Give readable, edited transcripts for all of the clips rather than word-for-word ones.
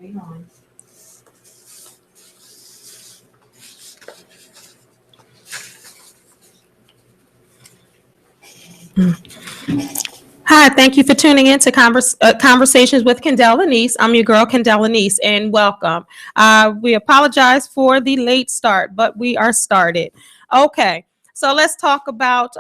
Hang on. Hi, thank you for tuning in to Conversations with Kendell Lenice. I'm your girl, Kendell Lenice, and welcome. We apologize for the late start, but we are started. Okay, so let's talk about,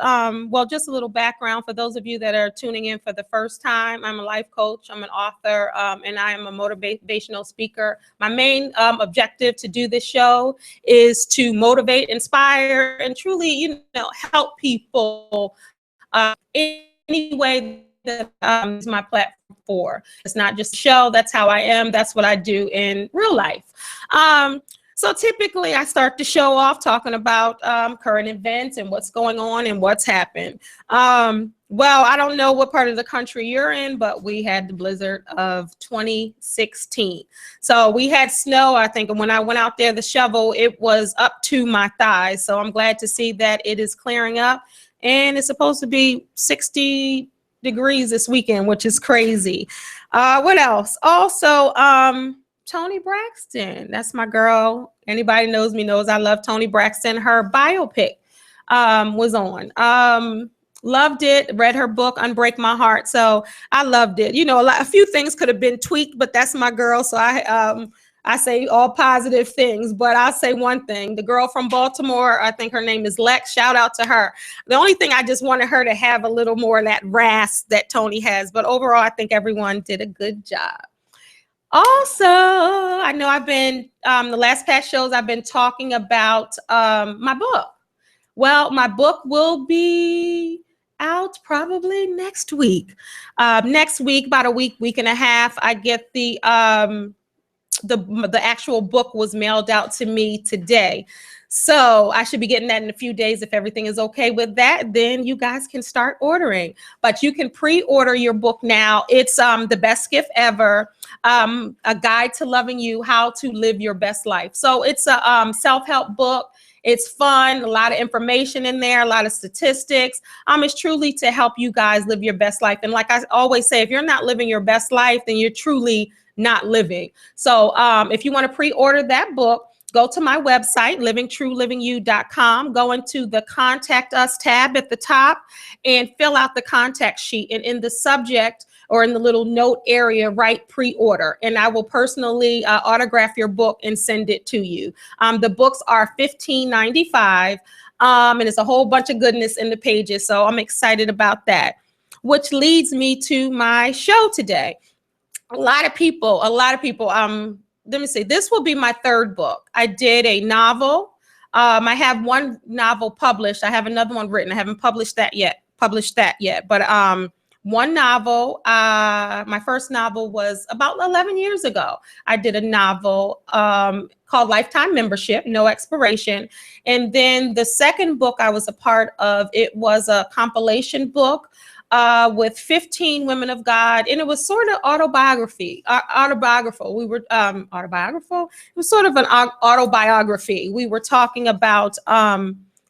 just a little background for those of you that are tuning in for the first time. I'm a life coach, I'm an author, and I am a motivational speaker. My main objective to do this show is to motivate, inspire, and truly, help people any way that is my platform for. It's not just a show. That's how I am. That's what I do in real life. So typically I start the show off talking about current events and what's going on and what's happened. Well, I don't know what part of the country you're in, but we had the blizzard of 2016. So we had snow, I think, and when I went out there, the shovel, it was up to my thighs. So I'm glad to see that it is clearing up. And it's supposed to be 60 degrees this weekend, which is crazy. What else? Also, Toni Braxton. That's my girl. Anybody knows me knows I love Toni Braxton. Her biopic was on. Loved it. Read her book, Unbreak My Heart. So I loved it. You know, a few things could have been tweaked, but that's my girl. So I say all positive things, but I'll say one thing. The girl from Baltimore, I think her name is Lex. Shout out to her. The only thing I just wanted her to have a little more of that rasp that Toni has. But overall, I think everyone did a good job. Also, I know I've been, the last past shows, I've been talking about my book. Well, my book will be out probably next week. Next week, about a week and a half, I get the actual book was mailed out to me today. So I should be getting that in a few days. If everything is okay with that, then you guys can start ordering. But you can pre-order your book now. It's the best gift ever, a guide to loving you, how to live your best life. So it's a self-help book. It's fun, a lot of information in there, a lot of statistics. It's truly to help you guys live your best life. And like I always say, if you're not living your best life, then you're truly not living. So if you want to pre-order that book, go to my website, livingtruelivingyou.com, go into the Contact Us tab at the top and fill out the contact sheet. And in the subject or in the little note area, write pre-order. And I will personally autograph your book and send it to you. The books are $15.95, and it's a whole bunch of goodness in the pages. So I'm excited about that, which leads me to my show today. A lot of people, let me see, this will be my third book. I did a novel. I have one novel published. I have another one written. I haven't published that yet. But one novel, my first novel was about 11 years ago. I did a novel called Lifetime Membership, No Expiration. And then the second book I was a part of, it was a compilation book with 15 women of God, and it was sort of autobiographical. We were autobiographical. It was sort of an autobiography. We were talking about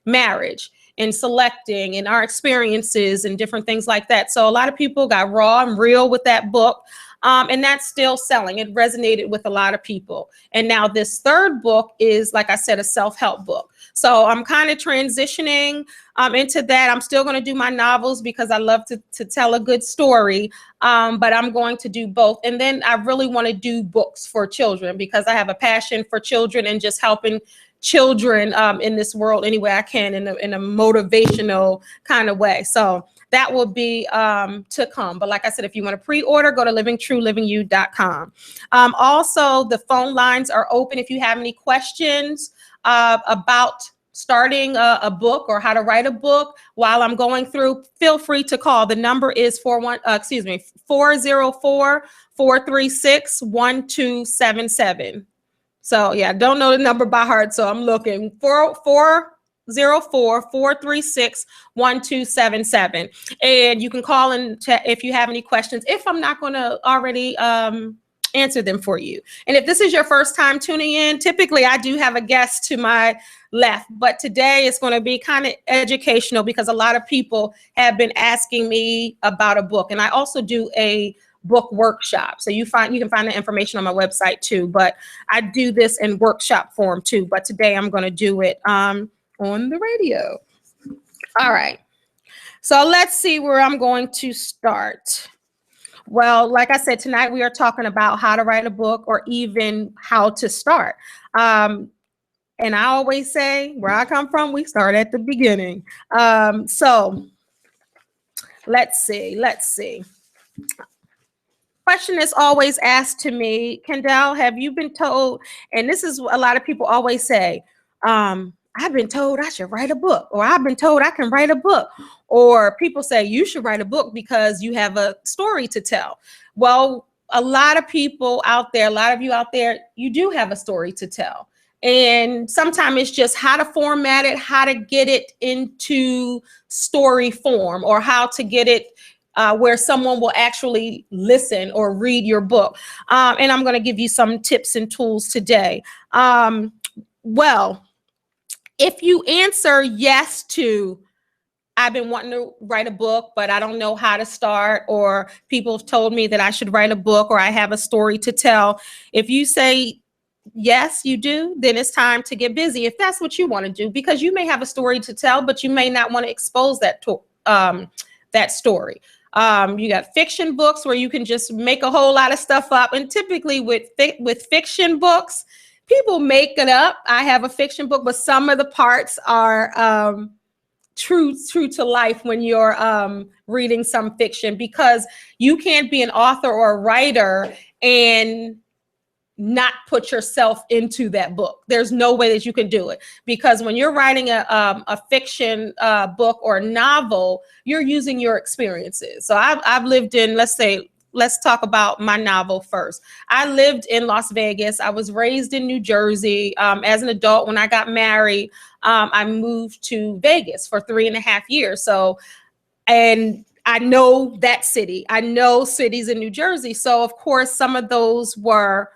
marriage and selecting and our experiences and different things like that. So a lot of people got raw and real with that book. And that's still selling. It resonated with a lot of people. And now this third book is, like I said, a self-help book. So I'm kind of transitioning into that. I'm still going to do my novels because I love to tell a good story, but I'm going to do both. And then I really want to do books for children because I have a passion for children and just helping children in this world any way I can in a motivational kind of way. So that will be to come. But like I said, if you want to pre-order, go to livingtruelivingyou.com. Also, the phone lines are open if you have any questions about starting a book or how to write a book while I'm going through. Feel free to call. The number is 404-436-1277. So yeah, don't know the number by heart, so I'm looking. 404-436-1277. And you can call in if you have any questions, if I'm not going to already answer them for you. And if this is your first time tuning in, typically I do have a guest to my left, but today it's going to be kind of educational because a lot of people have been asking me about a book. And I also do a book workshop. So you can find the information on my website too, but I do this in workshop form too. But today I'm going to do it on the radio. All right. So let's see where I'm going to start. Well, like I said, tonight we are talking about how to write a book or even how to start. And I always say, where I come from, we start at the beginning. So let's see. Question is always asked to me, Kendell, have you been told, and this is a lot of people always say, I've been told I should write a book, or I've been told I can write a book, or people say you should write a book because you have a story to tell. Well, a lot of people out there, a lot of you out there, you do have a story to tell. And sometimes it's just how to format it, how to get it into story form, or how to get it where someone will actually listen or read your book. And I'm going to give you some tips and tools today. Well, if you answer yes to, I've been wanting to write a book, but I don't know how to start, or people have told me that I should write a book, or I have a story to tell. If you say yes, you do, then it's time to get busy if that's what you want to do, because you may have a story to tell, but you may not want to expose that story. You got fiction books where you can just make a whole lot of stuff up. And typically with fiction books, people make it up. I have a fiction book, but some of the parts are true to life when you're reading some fiction, because you can't be an author or a writer and not put yourself into that book. There's no way that you can do it, because when you're writing a fiction book or a novel, you're using your experiences. So I've lived in, let's talk about my novel first. I lived in Las Vegas. I was raised in New Jersey. As an adult, when I got married, I moved to Vegas for 3.5 years. So, and I know that city. I know cities in New Jersey. So of course, some of those were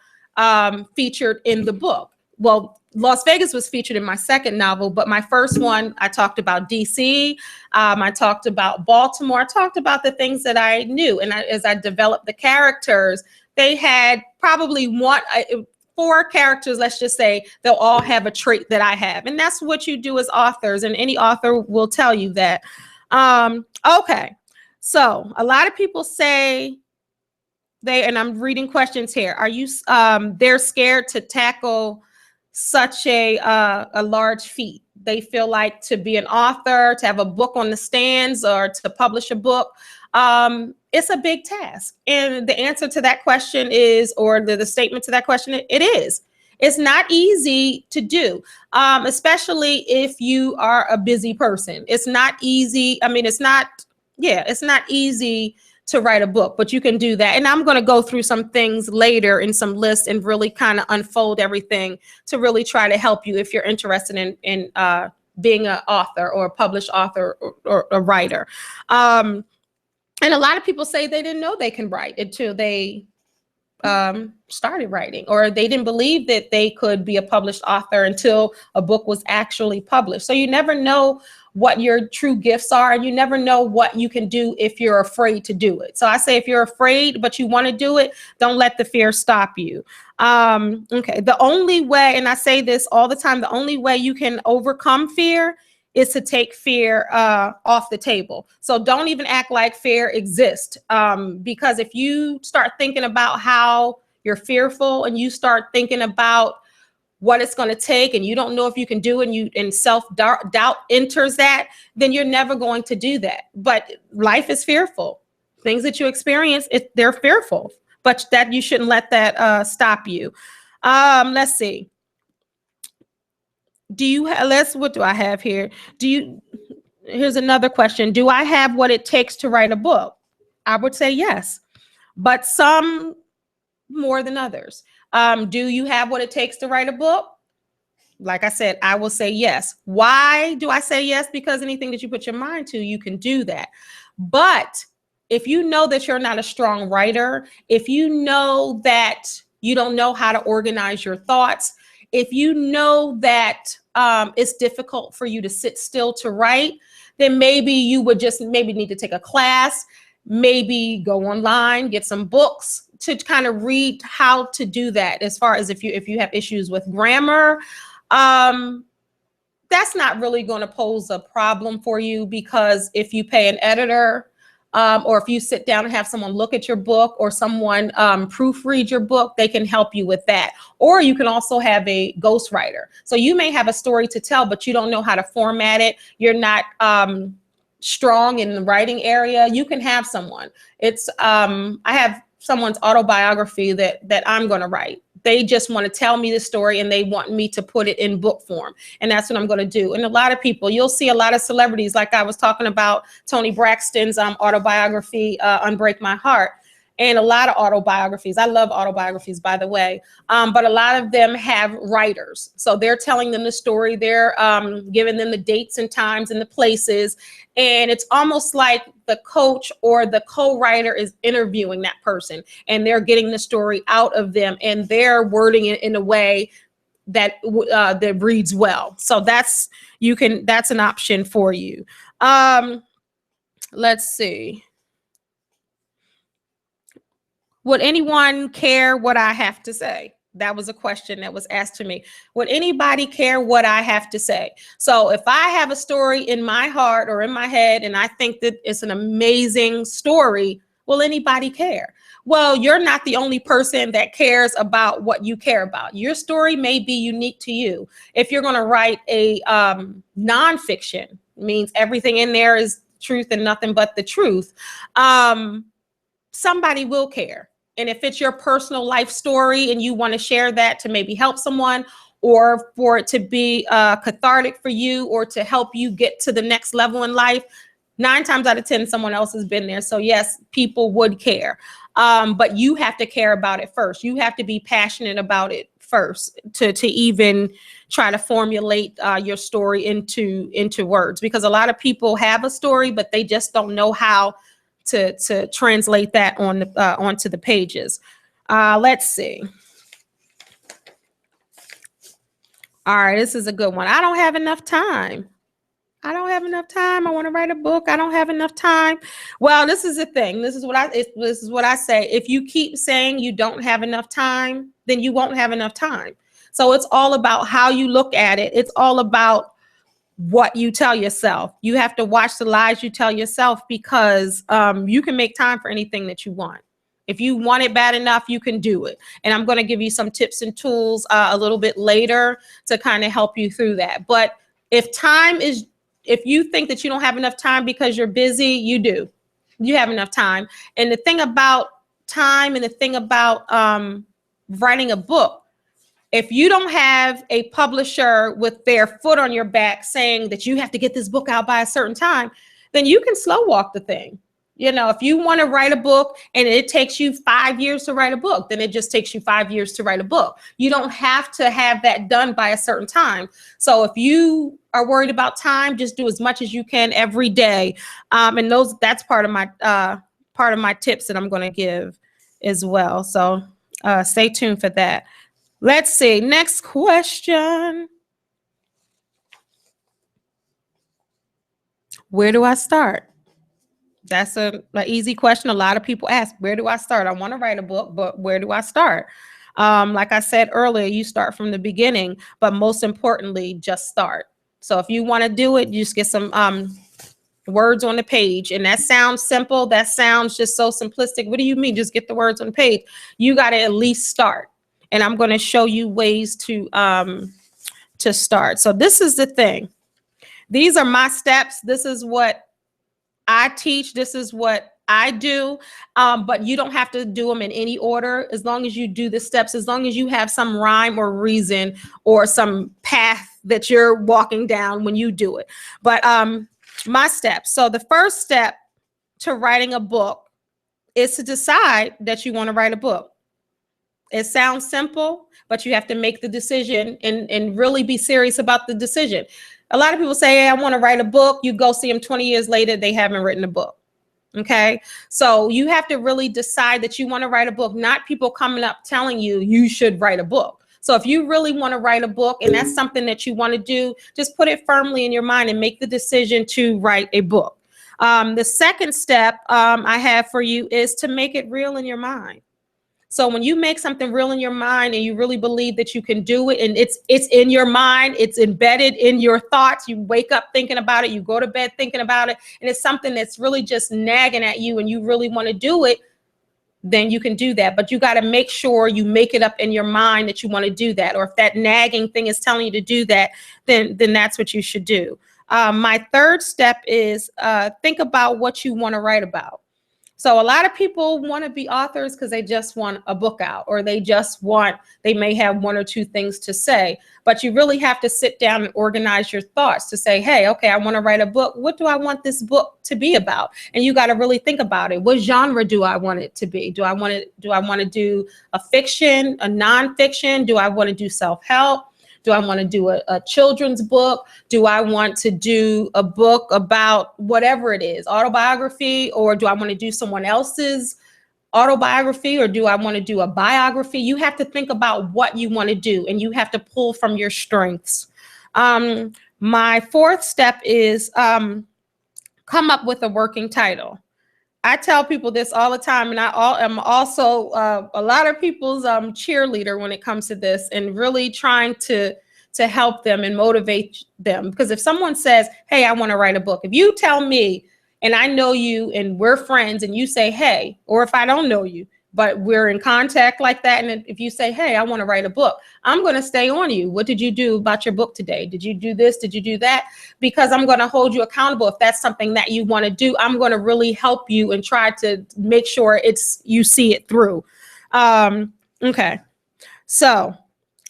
featured in the book. Well, Las Vegas was featured in my second novel, but my first one, I talked about DC. I talked about Baltimore. I talked about the things that I knew. And as I developed the characters, they had probably 4 characters, let's just say, they'll all have a trait that I have. And that's what you do as authors. And any author will tell you that. Okay. So a lot of people say, and I'm reading questions here. Are you, they're scared to tackle such a large feat. They feel like to be an author, to have a book on the stands, or to publish a book, it's a big task. And the answer to that question is, or the statement to that question, it is. It's not easy to do, especially if you are a busy person. It's not easy. I mean, it's not easy to write a book, but you can do that. And I'm going to go through some things later in some lists and really kind of unfold everything to really try to help you if you're interested in being an author or a published author or a writer. And a lot of people say they didn't know they can write until they started writing, or they didn't believe that they could be a published author until a book was actually published. So you never know what your true gifts are, and you never know what you can do if you're afraid to do it. So I say, if you're afraid but you want to do it, don't let the fear stop you. Okay, the only way, and I say this all the time, the only way you can overcome fear is to take fear off the table. So don't even act like fear exists, because if you start thinking about how you're fearful, and you start thinking about what it's going to take, and you don't know if you can do it, and self-doubt enters that, then you're never going to do that. But life is fearful. Things that you experience, they're fearful, but that you shouldn't let that stop you. Let's see. What do I have here? Here's another question. Do I have what it takes to write a book? I would say yes, but some more than others. Do you have what it takes to write a book? Like I said, I will say yes. Why do I say yes? Because anything that you put your mind to, you can do that. But if you know that you're not a strong writer, if you know that you don't know how to organize your thoughts, if you know that it's difficult for you to sit still to write, then maybe you would just need to take a class. maybe go online, get some books to kind of read how to do that. As far as if you have issues with grammar, that's not really going to pose a problem for you, because if you pay an editor, or if you sit down and have someone look at your book, or someone proofread your book, they can help you with that. Or you can also have a ghostwriter. So you may have a story to tell, but you don't know how to format it. You're not strong in the writing area. You can have someone. It's I have someone's autobiography that I'm going to write. They just want to tell me the story, and they want me to put it in book form. And that's what I'm going to do. And a lot of people, you'll see a lot of celebrities, like I was talking about Toni Braxton's autobiography, Unbreak My Heart, and a lot of autobiographies. I love autobiographies, by the way. But a lot of them have writers. So they're telling them the story. They're giving them the dates and times and the places. And it's almost like the coach or the co-writer is interviewing that person, and they're getting the story out of them, and they're wording it in a way that that reads well. So that's an option for you. Let's see. Would anyone care what I have to say? That was a question that was asked to me. Would anybody care what I have to say? So if I have a story in my heart or in my head, and I think that it's an amazing story, will anybody care? Well, you're not the only person that cares about what you care about. Your story may be unique to you. If you're going to write a nonfiction, means everything in there is truth and nothing but the truth. Somebody will care. And if it's your personal life story and you want to share that to maybe help someone, or for it to be cathartic for you, or to help you get to the next level in life, 9 times out of 10, someone else has been there. So yes, people would care. But you have to care about it first. You have to be passionate about it first to even try to formulate your story into words, because a lot of people have a story, but they just don't know how to translate that on onto the pages. Let's see. All right, this is a good one. I don't have enough time. I don't have enough time. I want to write a book. I don't have enough time. Well, this is the thing. This is what I say. If you keep saying you don't have enough time, then you won't have enough time. So it's all about how you look at it. It's all about what you tell yourself. You have to watch the lies you tell yourself, because you can make time for anything that you want. If you want it bad enough, you can do it. And I'm going to give you some tips and tools a little bit later to kind of help you through that. But if you think that you don't have enough time because you're busy, you do. You have enough time. And the thing about time, and the thing about writing a book, if you don't have a publisher with their foot on your back saying that you have to get this book out by a certain time, then you can slow walk the thing. You know, if you want to write a book and it takes you 5 years to write a book, then it just takes you 5 years to write a book. You don't have to have that done by a certain time. So if you are worried about time, just do as much as you can every day. And that's part of my tips that I'm going to give as well. So stay tuned for that. Let's see. Next question. Where do I start? That's an easy question. A lot of people ask, where do I start? I want to write a book, but where do I start? Like I said earlier, you start from the beginning, but most importantly, just start. So if you want to do it, you just get some words on the page. And that sounds simple. That sounds just so simplistic. What do you mean? Just get the words on the page. You got to at least start. And I'm going to show you ways to start. So this is the thing. These are my steps. This is what I teach. This is what I do. But you don't have to do them in any order. As long as you do the steps, as long as you have some rhyme or reason or some path that you're walking down when you do it. But my steps. So the first step to writing a book is to decide that you want to write a book. It sounds simple, but you have to make the decision and really be serious about the decision. A lot of people say, hey, I want to write a book. You go see them 20 years later, they haven't written a book. Okay. So you have to really decide that you want to write a book, not people coming up telling you you should write a book. So if you really want to write a book and that's something that you want to do, just put it firmly in your mind and make the decision to write a book. The second step I have for you is to make it real in your mind. So when you make something real in your mind and you really believe that you can do it, and it's in your mind, it's embedded in your thoughts, you wake up thinking about it, you go to bed thinking about it, and it's something that's really just nagging at you and you really want to do it, then you can do that. But you got to make sure you make it up in your mind that you want to do that. Or if that nagging thing is telling you to do that, then that's what you should do. My third step is think about what you want to write about. So a lot of people want to be authors because they just want a book out, or they may have one or two things to say, but you really have to sit down and organize your thoughts to say, hey, okay, I want to write a book. What do I want this book to be about? And you got to really think about it. What genre do I want it to be? Do I want to do a fiction, a nonfiction? Do I want to do self-help? Do I want to do a children's book? Do I want to do a book about whatever it is, autobiography, or do I want to do someone else's autobiography, or do I want to do a biography? You have to think about what you want to do, and you have to pull from your strengths. My fourth step is come up with a working title. I tell people this all the time, and I'm also a lot of people's cheerleader when it comes to this, and really trying to help them and motivate them. Because if someone says, hey, I want to write a book, if you tell me and I know you and we're friends and you say, hey, or if I don't know you, but we're in contact like that, and if you say, hey, I want to write a book, I'm going to stay on you. What did you do about your book today? Did you do this? Did you do that? Because I'm going to hold you accountable. If that's something that you want to do, I'm going to really help you and try to make sure you see it through. Okay. So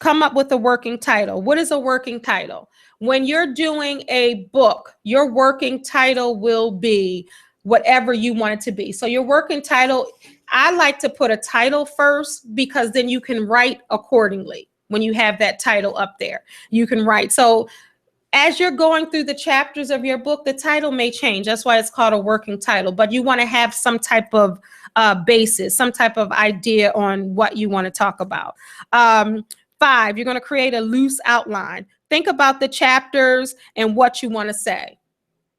come up with a working title. What is a working title? When you're doing a book, your working title will be whatever you want it to be. So your working title, I like to put a title first, because then you can write accordingly. When you have that title up there, you can write. So as you're going through the chapters of your book, the title may change. That's why it's called a working title. But you want to have some type of basis, some type of idea on what you want to talk about. 5, you're going to create a loose outline. Think about the chapters and what you want to say.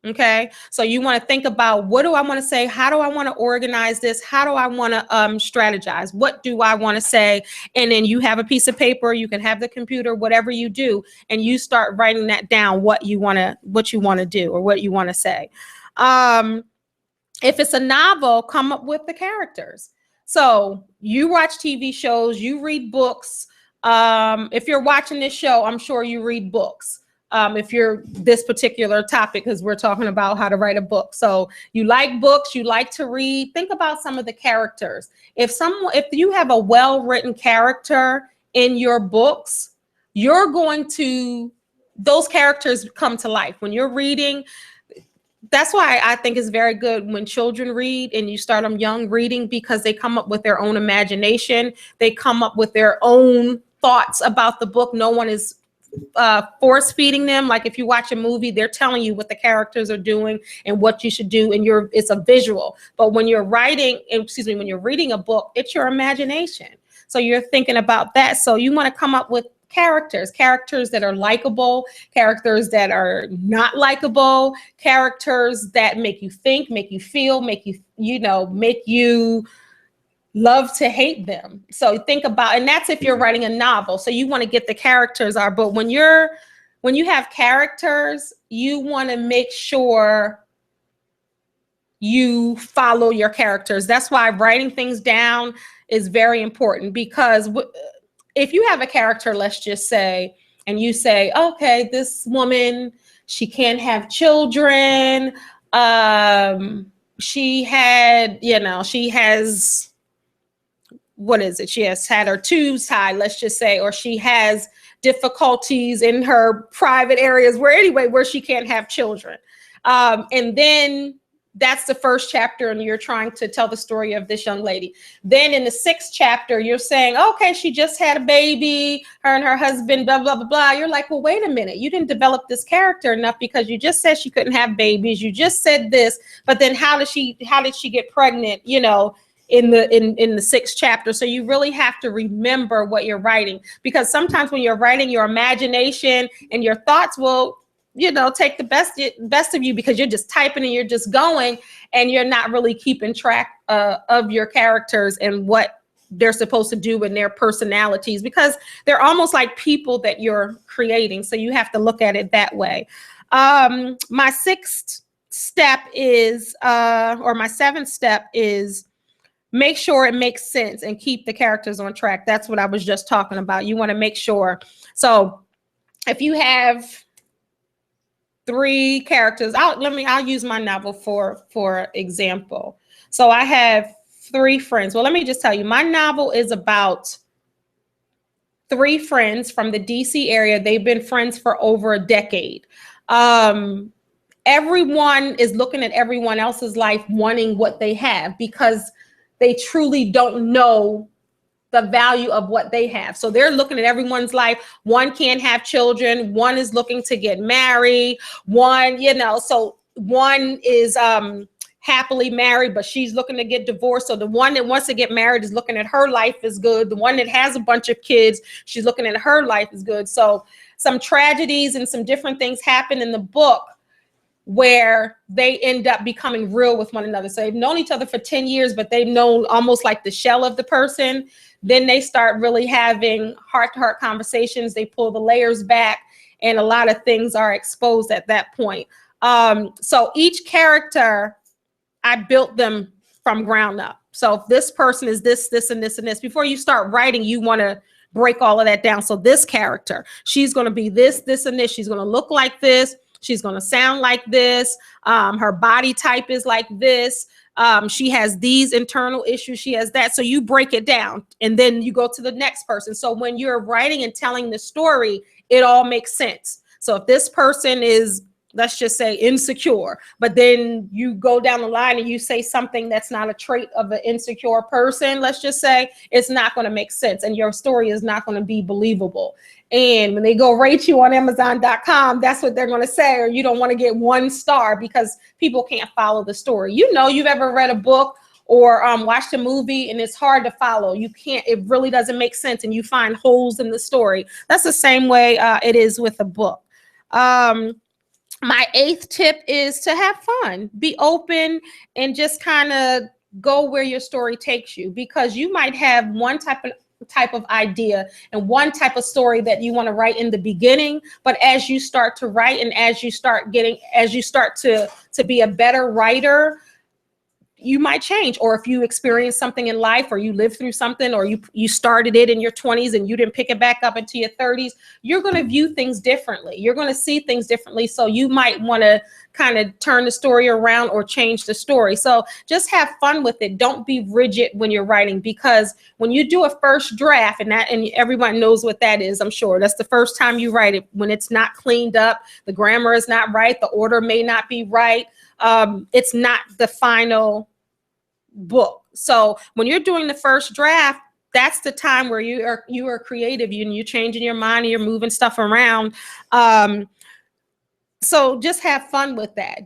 Okay, so you want to think about, what do I want to say? How do I want to organize this? How do I want to strategize? What do I want to say? And then you have a piece of paper, you can have the computer, whatever you do, and you start writing that down, what you want to do or what you want to say. If it's a novel, come up with the characters. So you watch TV shows, you read books. If you're watching this show, I'm sure you read books. If you're this particular topic, because we're talking about how to write a book. So you like books, you like to read, think about some of the characters. If you have a well-written character in your books, those characters come to life when you're reading. That's why I think it's very good when children read and you start them young reading, because they come up with their own imagination. They come up with their own thoughts about the book. No one is force feeding them. Like if you watch a movie, they're telling you what the characters are doing and what you should do, and it's a visual. But when you're reading a book, it's your imagination. So you're thinking about that. So you want to come up with characters that are likable, characters that are not likable, characters that make you think, make you feel, make you love to hate them. So think about, and that's if you're writing a novel. So you want to get the characters are, but when you have characters, you want to make sure you follow your characters. That's why writing things down is very important, because if you have a character, let's just say, and you say, okay, this woman, she can't have children. She has, what is it? She has had her tubes tied, let's just say, or she has difficulties in her private areas where she can't have children. And then that's the first chapter, and you're trying to tell the story of this young lady. Then in the 6th chapter, you're saying, okay, she just had a baby, her and her husband, blah, blah, blah, blah. You're like, well, wait a minute. You didn't develop this character enough, because you just said she couldn't have babies. You just said this, but then how did she get pregnant, in the 6th chapter? So you really have to remember what you're writing, because sometimes when you're writing, your imagination and your thoughts will take the best of you, because you're just typing and you're just going, and you're not really keeping track of your characters and what they're supposed to do in their personalities, because they're almost like people that you're creating. So you have to look at it that way. My sixth step is, or my seventh step is, make sure it makes sense and keep the characters on track. That's what I was just talking about. You want to make sure. So if you have 3 characters, I'll use my novel for example. So I have 3 friends. Well, let me just tell you, my novel is about 3 friends from the DC area. They've been friends for over a decade. Everyone is looking at everyone else's life wanting what they have, because they truly don't know the value of what they have. So they're looking at everyone's life. One can't have children. One is looking to get married. One, so one is happily married, but she's looking to get divorced. So the one that wants to get married is looking at her life is good. The one that has a bunch of kids, she's looking at her life is good. So some tragedies and some different things happen in the book where they end up becoming real with one another. So they've known each other for 10 years, but they've known almost like the shell of the person. Then they start really having heart-to-heart conversations. They pull the layers back, and a lot of things are exposed at that point. So each character, I built them from ground up. So if this person is this, and this, and this, before you start writing, you want to break all of that down. So this character, she's going to be this, and this. She's going to look like this. She's going to sound like this. Her body type is like this. She has these internal issues. She has that. So you break it down, and then you go to the next person. So when you're writing and telling the story, it all makes sense. So if this person is, let's just say, insecure, but then you go down the line and you say something that's not a trait of an insecure person, let's just say, it's not going to make sense, and your story is not going to be believable. And when they go rate you on Amazon.com, that's what they're going to say, or you don't want to get 1 star because people can't follow the story. You've ever read a book or watched a movie and it's hard to follow. You can't, it really doesn't make sense, and you find holes in the story. That's the same way it is with a book. My 8th tip is to have fun, be open, and just kind of go where your story takes you, because you might have one type of idea and one type of story that you want to write in the beginning, but as you start to write and as you start to be a better writer, you might change. Or if you experience something in life, or you live through something, or you started it in your 20s and you didn't pick it back up into your 30s, you're going to view things differently. You're going to see things differently. So you might want to kind of turn the story around or change the story. So just have fun with it. Don't be rigid when you're writing, because when you do a first draft, and everyone knows what that is, I'm sure that's the first time you write it, when it's not cleaned up, the grammar is not right, the order may not be right. It's not the final book. So when you're doing the first draft, that's the time where you are creative, and you're changing your mind, and you're moving stuff around. So just have fun with that.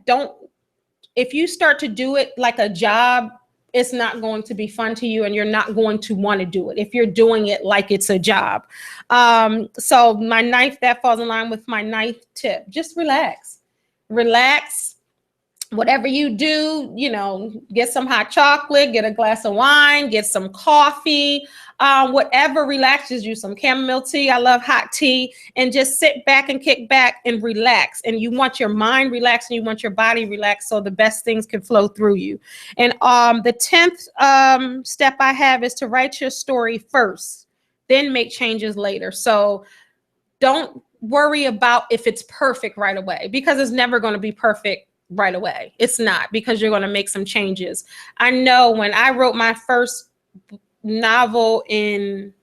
If you start to do it like a job, it's not going to be fun to you, and you're not going to want to do it if you're doing it like it's a job. So that falls in line with my 9th tip. Just relax. Whatever you do, get some hot chocolate, get a glass of wine, get some coffee, whatever relaxes you, some chamomile tea. I love hot tea, and just sit back and kick back and relax. And you want your mind relaxed, and you want your body relaxed, so the best things can flow through you. And the 10th step I have is to write your story first, then make changes later. So don't worry about if it's perfect right away, because it's never going to be perfect right away. It's not, because you're going to make some changes. I know when I wrote my first novel I'm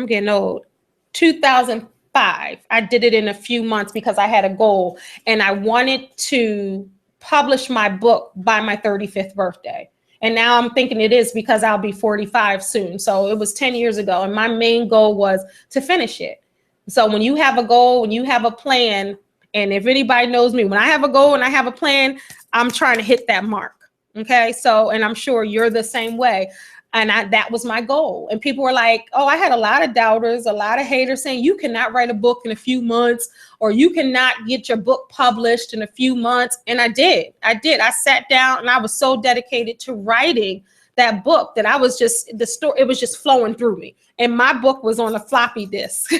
getting old, 2005, I did it in a few months because I had a goal, and I wanted to publish my book by my 35th birthday. And now I'm thinking it is, because I'll be 45 soon. So it was 10 years ago, and my main goal was to finish it. So when you have a goal, when you have a plan, and if anybody knows me, when I have a goal and I have a plan, I'm trying to hit that mark. Okay. So, and I'm sure you're the same way. And that was my goal. And people were like, oh, I had a lot of doubters, a lot of haters saying you cannot write a book in a few months, or you cannot get your book published in a few months. And I did. I sat down and I was so dedicated to writing that book that I was just, it was just flowing through me. And my book was on a floppy disk.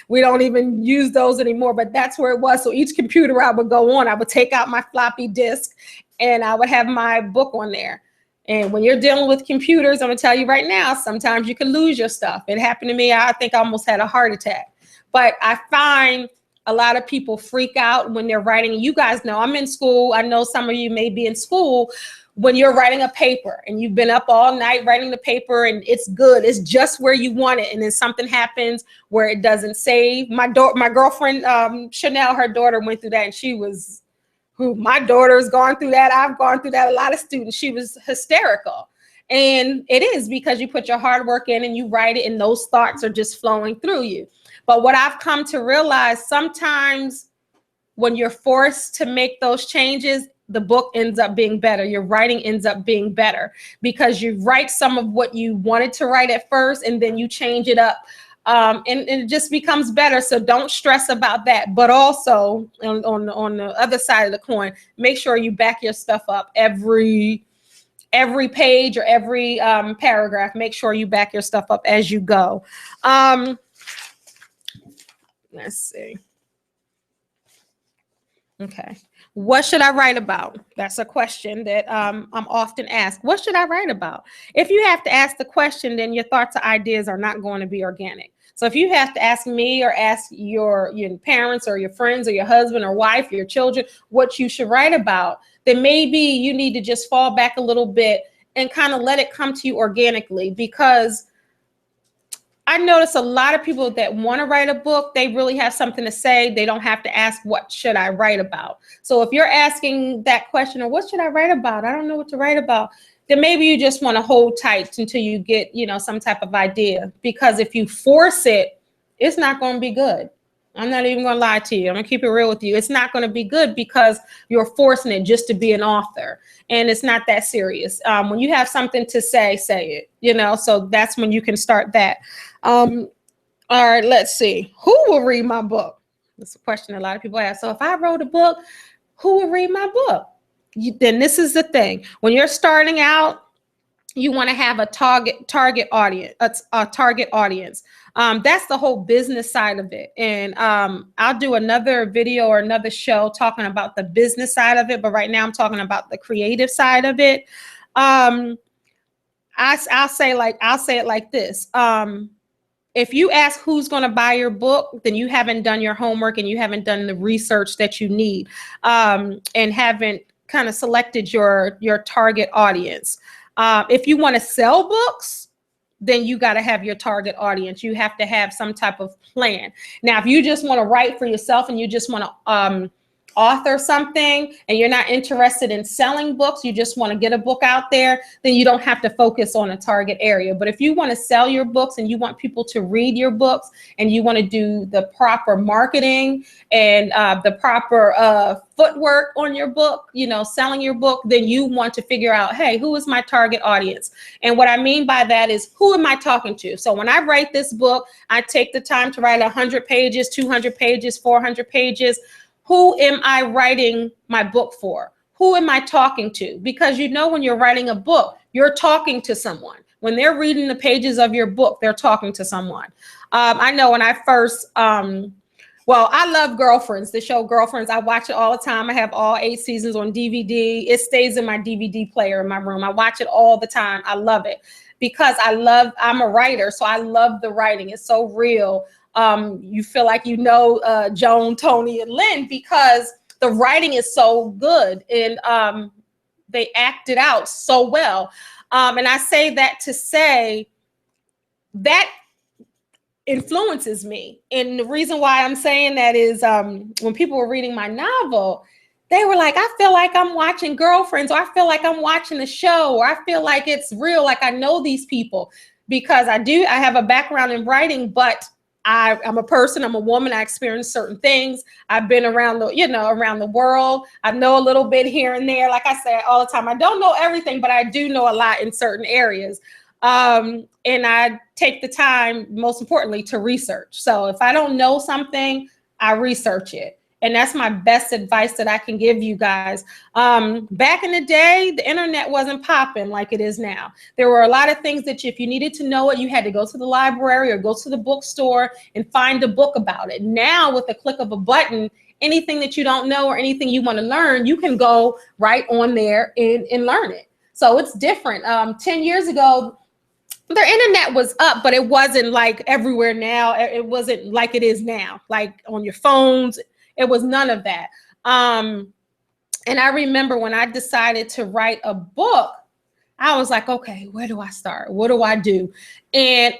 We don't even use those anymore, but that's where it was. So each computer I would go on, I would take out my floppy disk and I would have my book on there. And when you're dealing with computers, I'm gonna tell you right now, sometimes you can lose your stuff. It happened to me. I think I almost had a heart attack. But I find a lot of people freak out when they're writing. You guys know I'm in school. I know some of you may be in school. When you're writing a paper and you've been up all night writing the paper and it's good, it's just where you want it, and then something happens where it doesn't save. My girlfriend, Chanel, her daughter went through that, and she was, my daughter's gone through that. I've gone through that. A lot of students, she was hysterical. And it is because you put your hard work in and you write it and those thoughts are just flowing through you. But what I've come to realize, sometimes when you're forced to make those changes, the book ends up being better. Your writing ends up being better because you write some of what you wanted to write at first and then you change it up. And it just becomes better. So don't stress about that. But also on the other side of the coin, make sure you back your stuff up every page or every paragraph. Make sure you back your stuff up as you go. Let's see. Okay. What should I write about? That's a question that I'm often asked. What should I write about? If you have to ask the question, then your thoughts or ideas are not going to be organic. So if you have to ask me or ask your parents or your friends or your husband or wife, your children, what you should write about, then maybe you need to just fall back a little bit and kind of let it come to you organically. Because I notice a lot of people that want to write a book, they really have something to say. They don't have to ask, what should I write about? So if you're asking that question, or what should I write about? I don't know what to write about. Then maybe you just want to hold tight until you get, some type of idea. Because if you force it, it's not going to be good. I'm not even going to lie to you. I'm going to keep it real with you. It's not going to be good because you're forcing it just to be an author. And it's not that serious. When you have something to say it, so that's when you can start that. All right, let's see. Who will read my book? That's a question a lot of people ask. So if I wrote a book, who will read my book? Then this is the thing. When you're starting out, you want to have a target audience, a target audience. That's the whole business side of it. And I'll do another video or another show talking about the business side of it. But right now I'm talking about the creative side of it. I'll say it like this. If you ask who's going to buy your book, then you haven't done your homework and you haven't done the research that you need, and haven't kind of selected your target audience. If you want to sell books, then you got to have your target audience. You have to have some type of plan. Now, if you just want to write for yourself and you just want to author something and you're not interested in selling books, you just want to get a book out there, then you don't have to focus on a target area. But if you want to sell your books and you want people to read your books and you want to do the proper marketing and the proper footwork on your book, selling your book, then you want to figure out, hey, who is my target audience? And what I mean by that is, who am I talking to? So when I write this book, I take the time to write 100 pages, 200 pages, 400 pages. Who am I writing my book for? Who am I talking to? Because when you're writing a book, you're talking to someone. When they're reading the pages of your book, they're talking to someone. I know when I first, I love Girlfriends, the show Girlfriends. I watch it all the time. I have all 8 seasons on DVD. It stays in my DVD player in my room. I watch it all the time. I love it because I'm a writer, so I love the writing. It's so real. You feel like Joan, Tony, and Lynn because the writing is so good and they act it out so well. And I say that to say that influences me. And the reason why I'm saying that is when people were reading my novel, they were like, I feel like I'm watching Girlfriends, or I feel like I'm watching a show, or I feel like it's real, like I know these people. Because I have a background in writing, but I'm a person, I'm a woman, I experience certain things. I've been around the world. I know a little bit here and there. Like I say all the time, I don't know everything, but I do know a lot in certain areas. And I take the time, most importantly, to research. So if I don't know something, I research it. And that's my best advice that I can give you guys. Back in the day, the internet wasn't popping like it is now. There were a lot of things that if you needed to know it, you had to go to the library or go to the bookstore and find a book about it. Now, with the click of a button, anything that you don't know or anything you want to learn, you can go right on there and learn it. So it's different. 10 years ago, the internet was up, but it wasn't like everywhere now. It wasn't like it is now, like on your phones. It was none of that. And I remember when I decided to write a book, I was like, okay, where do I start? What do I do? And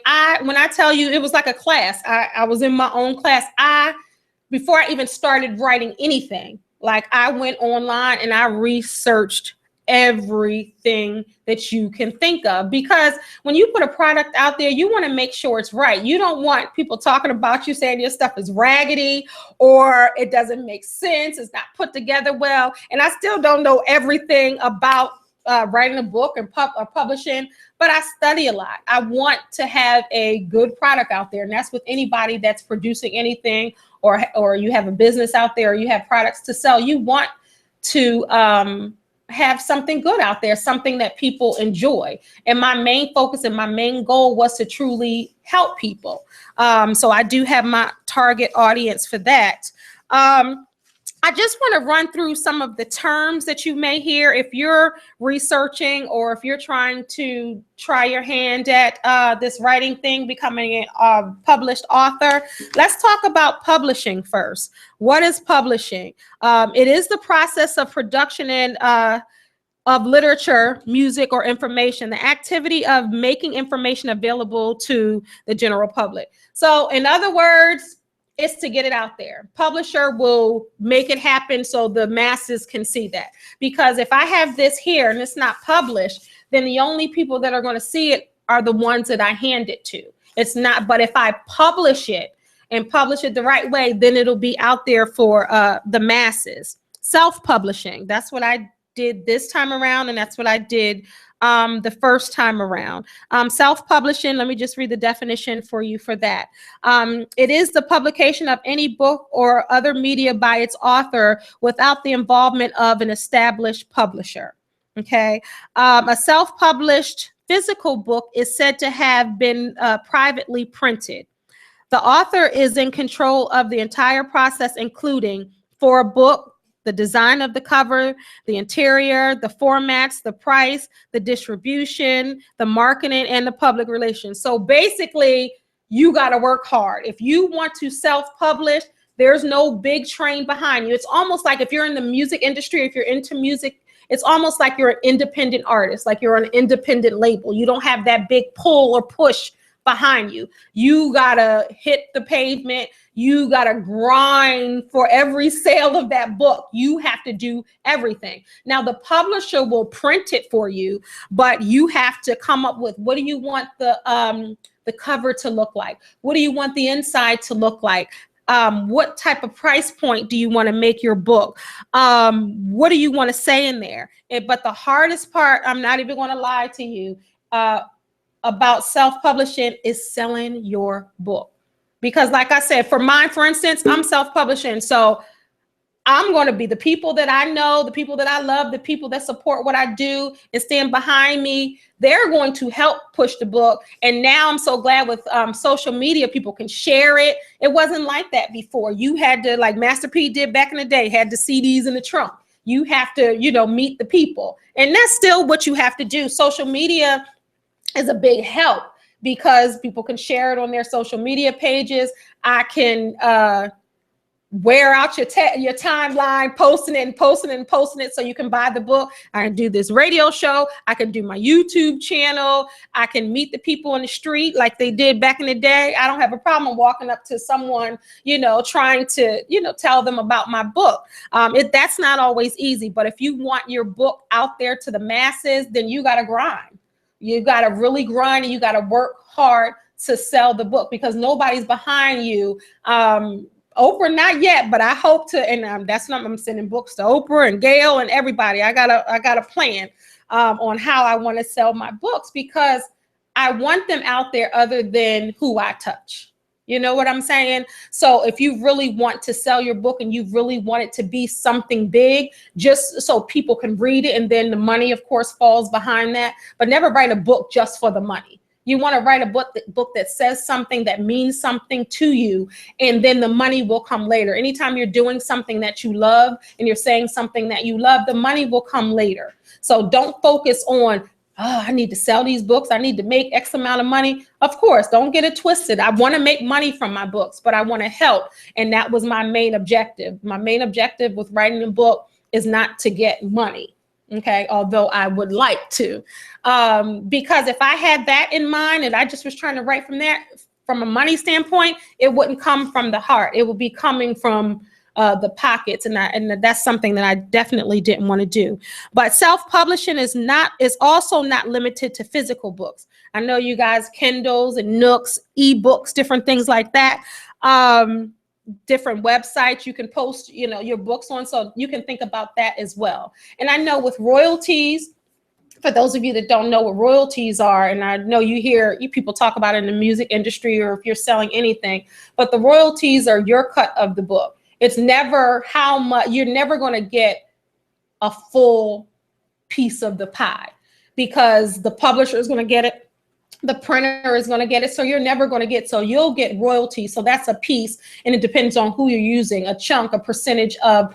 when I tell you, it was like a class. I was in my own class. Before I even started writing anything, like I went online and I researched everything that you can think of, because when you put a product out there, you want to make sure it's right. You don't want people talking about you saying your stuff is raggedy or it doesn't make sense, it's not put together well. And I still don't know everything about writing a book and publishing, but I study a lot. I want to have a good product out there, and that's with anybody that's producing anything, or you have a business out there, or you have products to sell. You want to have something good out there, something that people enjoy. And my main focus and my main goal was to truly help people. So I do have my target audience for that. I just want to run through some of the terms that you may hear if you're researching or if you're trying to try your hand at this writing thing, becoming a published author. Let's talk about publishing first. What is publishing? It is the process of production and of literature, music, or information, the activity of making information available to the general public. So in other words, it's to get it out there. Publisher will make it happen so the masses can see that. Because if I have this here and it's not published, then the only people that are going to see it are the ones that I hand it to. It's not, but if I publish it and publish it the right way, then it'll be out there for the masses. Self-publishing, that's what I did this time around, and that's what I did the first time around. Self-publishing, let me just read the definition for you for that. It is the publication of any book or other media by its author without the involvement of an established publisher. Okay. A self-published physical book is said to have been privately printed. The author is in control of the entire process, including, for a book, the design of the cover, the interior, the formats, the price, the distribution, the marketing, and the public relations. So basically, you got to work hard. If you want to self-publish, there's no big train behind you. It's almost like if you're in the music industry, if you're into music, it's almost like you're an independent artist, like you're an independent label. You don't have that big pull or push behind you. You gotta hit the pavement. You gotta grind for every sale of that book. You have to do everything. Now the publisher will print it for you, but you have to come up with, what do you want the cover to look like? What do you want the inside to look like? What type of price point do you want to make your book? What do you want to say in there? But the hardest part, I'm not even going to lie to you, about self-publishing is selling your book. Because like I said, for mine, for instance, I'm self-publishing. So I'm going to be the people that I know, the people that I love, the people that support what I do and stand behind me. They're going to help push the book. And now I'm so glad with social media, people can share it. It wasn't like that before. You had to, like Master P did back in the day, had the CDs in the trunk. You have to, meet the people. And that's still what you have to do. Social media is a big help because people can share it on their social media pages. I can wear out your timeline, posting it so you can buy the book. I can do this radio show. I can do my YouTube channel. I can meet the people in the street like they did back in the day. I don't have a problem walking up to someone, trying to, tell them about my book. That's not always easy, but if you want your book out there to the masses, then you got to grind. You got to really grind and you got to work hard to sell the book because nobody's behind you. Oprah, not yet, but I hope to, and that's not, I'm sending books to Oprah and Gail and everybody. I got a plan on how I want to sell my books because I want them out there other than who I touch. You know what I'm saying? So if you really want to sell your book and you really want it to be something big, just so people can read it, and then the money, of course, falls behind that. But never write a book just for the money. You want to write a book that says something, that means something to you, and then the money will come later. Anytime you're doing something that you love and you're saying something that you love, the money will come later. So don't focus on, oh, I need to sell these books, I need to make X amount of money. Of course, don't get it twisted. I want to make money from my books, but I want to help. And that was my main objective. My main objective with writing a book is not to get money. Okay, although I would like to, because if I had that in mind and I just was trying to write from there, from a money standpoint, it wouldn't come from the heart. It would be coming from the pockets, and that's something that I definitely didn't want to do. But self-publishing is also not limited to physical books. I know you guys, Kindles and Nooks, ebooks, different things like that. Different websites you can post, your books on, so you can think about that as well. And I know with royalties, for those of you that don't know what royalties are, and I know you hear people talk about it in the music industry or if you're selling anything, but the royalties are your cut of the book. It's never how much, you're never going to get a full piece of the pie, because the publisher is going to get it, the printer is going to get it, so you're never going to get, so you'll get royalties. So that's a piece, and it depends on who you're using, a chunk, a percentage of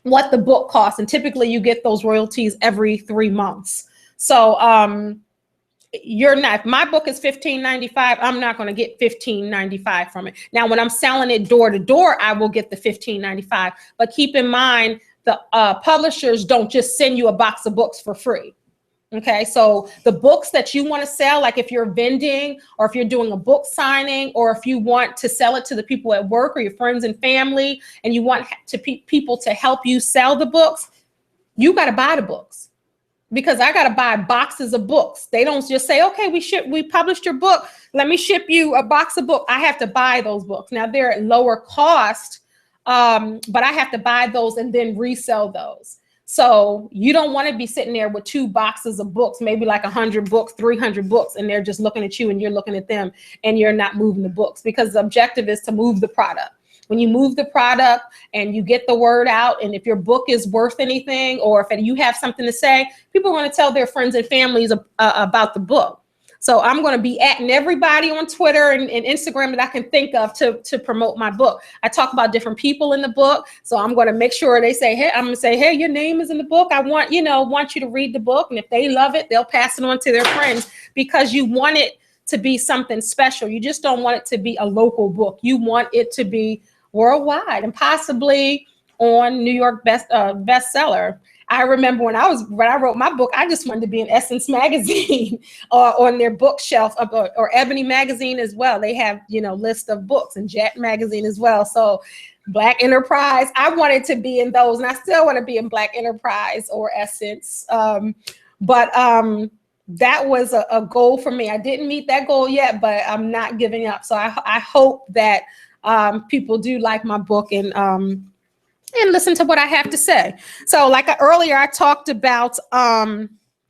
what the book costs, and typically you get those royalties every 3 months. So you're not, if my book is $15.95, I'm not going to get $15.95 from it. Now, when I'm selling it door to door, I will get the $15.95, but keep in mind, the publishers don't just send you a box of books for free. Okay, so the books that you want to sell, like if you're vending or if you're doing a book signing, or if you want to sell it to the people at work or your friends and family, and you want people to help you sell the books, you got to buy the books, because I got to buy boxes of books. They don't just say, okay, we published your book, let me ship you a box of books. I have to buy those books. Now they're at lower cost, but I have to buy those and then resell those. So you don't want to be sitting there with 2 boxes of books, maybe like 100 books, 300 books, and they're just looking at you and you're looking at them and you're not moving the books, because the objective is to move the product. When you move the product and you get the word out, and if your book is worth anything, or if you have something to say, people are going to tell their friends and families about the book. So I'm going to be atting everybody on Twitter and Instagram that I can think of to promote my book. I talk about different people in the book. So I'm going to make sure they say, hey, I'm going to say, hey, your name is in the book. I want you to read the book. And if they love it, they'll pass it on to their friends, because you want it to be something special. You just don't want it to be a local book. You want it to be worldwide and possibly on New York bestseller. I remember when I wrote my book, I just wanted to be in Essence magazine or on their bookshelf, or Ebony magazine as well. They have, list of books, and Jet magazine as well. So Black Enterprise, I wanted to be in those, and I still want to be in Black Enterprise or Essence. But that was a goal for me. I didn't meet that goal yet, but I'm not giving up. So I hope that people do like my book and listen to what I have to say. So like earlier, I talked about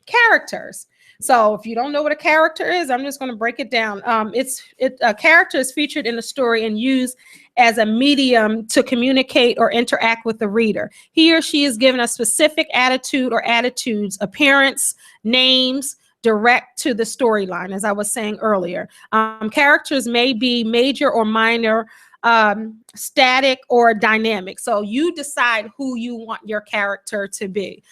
characters. So if you don't know what a character is, I'm just going to break it down. A character is featured in a story and used as a medium to communicate or interact with the reader. He or she is given a specific attitude or attitudes, appearance, names, direct to the storyline, as I was saying earlier. Characters may be major or minor, static or dynamic. So you decide who you want your character to be.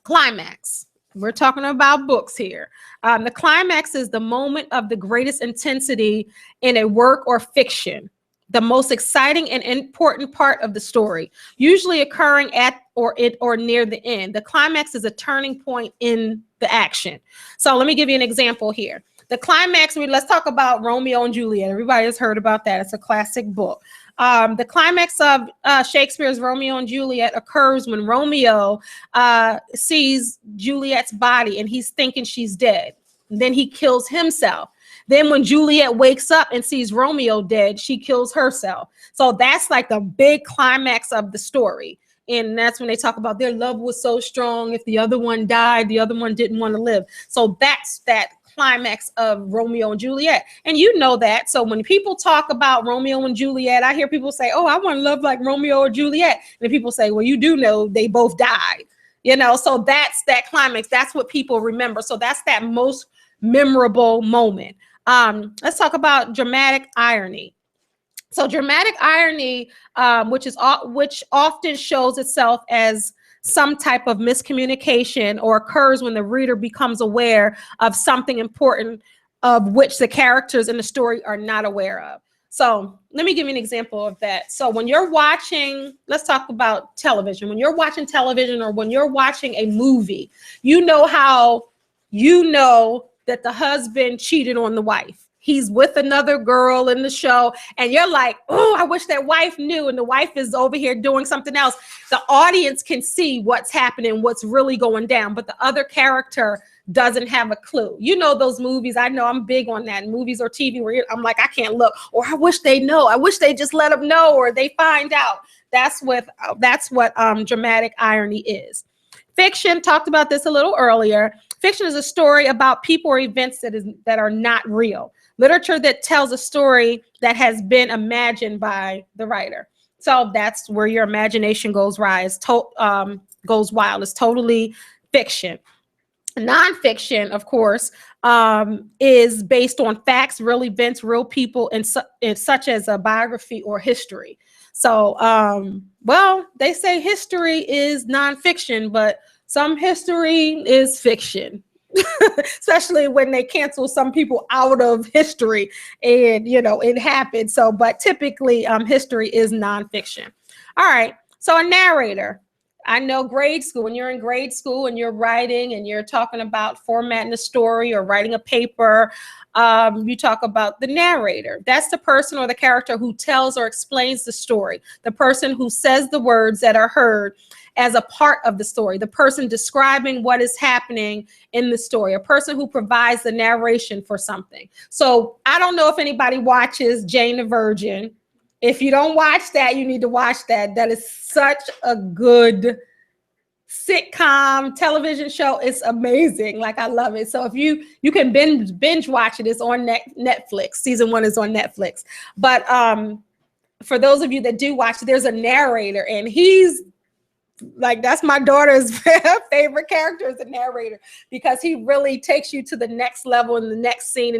Climax. We're talking about books here. The climax is the moment of the greatest intensity in a work or fiction, the most exciting and important part of the story, usually occurring at or near the end. The climax is a turning point in the action. So let me give you an example here. The climax, let's talk about Romeo and Juliet. Everybody has heard about that. It's a classic book. The climax of Shakespeare's Romeo and Juliet occurs when Romeo sees Juliet's body and he's thinking she's dead. And then he kills himself. Then when Juliet wakes up and sees Romeo dead, she kills herself. So that's like the big climax of the story. And that's when they talk about their love was so strong. If the other one died, the other one didn't want to live. So that's that climax of Romeo and Juliet. And you know that. So when people talk about Romeo and Juliet, I hear people say, oh, I want to love like Romeo or Juliet. And people say, well, you do know they both died. So that's that climax. That's what people remember. So that's that most memorable moment. Let's talk about dramatic irony. So dramatic irony, which often shows itself as some type of miscommunication or occurs when the reader becomes aware of something important of which the characters in the story are not aware of. So let me give you an example of that. So when you're watching, let's talk about television. When you're watching television or when you're watching a movie, you know that the husband cheated on the wife. He's with another girl in the show, and you're like, oh, I wish that wife knew, and the wife is over here doing something else. The audience can see what's happening, what's really going down, but the other character doesn't have a clue. Those movies, I know I'm big on that, movies or TV where I'm like, I can't look, or I wish they know. I wish they just let them know, or they find out. That's what dramatic irony is. Fiction, talked about this a little earlier. Fiction is a story about people or events that are not real. Literature that tells a story that has been imagined by the writer. So that's where your imagination goes wild. It's totally fiction. Nonfiction, of course, is based on facts, real events, real people, and such as a biography or history. So, they say history is nonfiction, but some history is fiction. Especially when they cancel some people out of history, and it happened. So, but typically history is nonfiction. All right, so a narrator. I know grade school, when you're in grade school and you're writing and you're talking about formatting a story or writing a paper, you talk about the narrator. That's the person or the character who tells or explains the story, the person who says the words that are heard as a part of the story, the person describing what is happening in the story, a person who provides the narration for something. So I don't know if anybody watches Jane the Virgin. If you don't watch that, you need to watch that. That is such a good sitcom television show. It's amazing. Like, I love it. So if you can binge watch it, it's on Netflix. Season 1 is on Netflix. But for those of you that do watch, there's a narrator, and he's like, that's my daughter's favorite character, is the narrator, because he really takes you to the next level and the next scene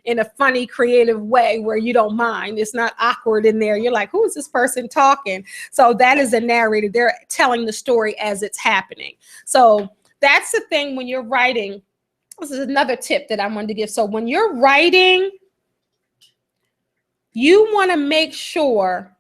in a funny, creative way where you don't mind. It's not awkward in there. You're like, who is this person talking? So that is a narrator. They're telling the story as it's happening. So that's the thing when you're writing. This is another tip that I wanted to give. So when you're writing, you want to make sure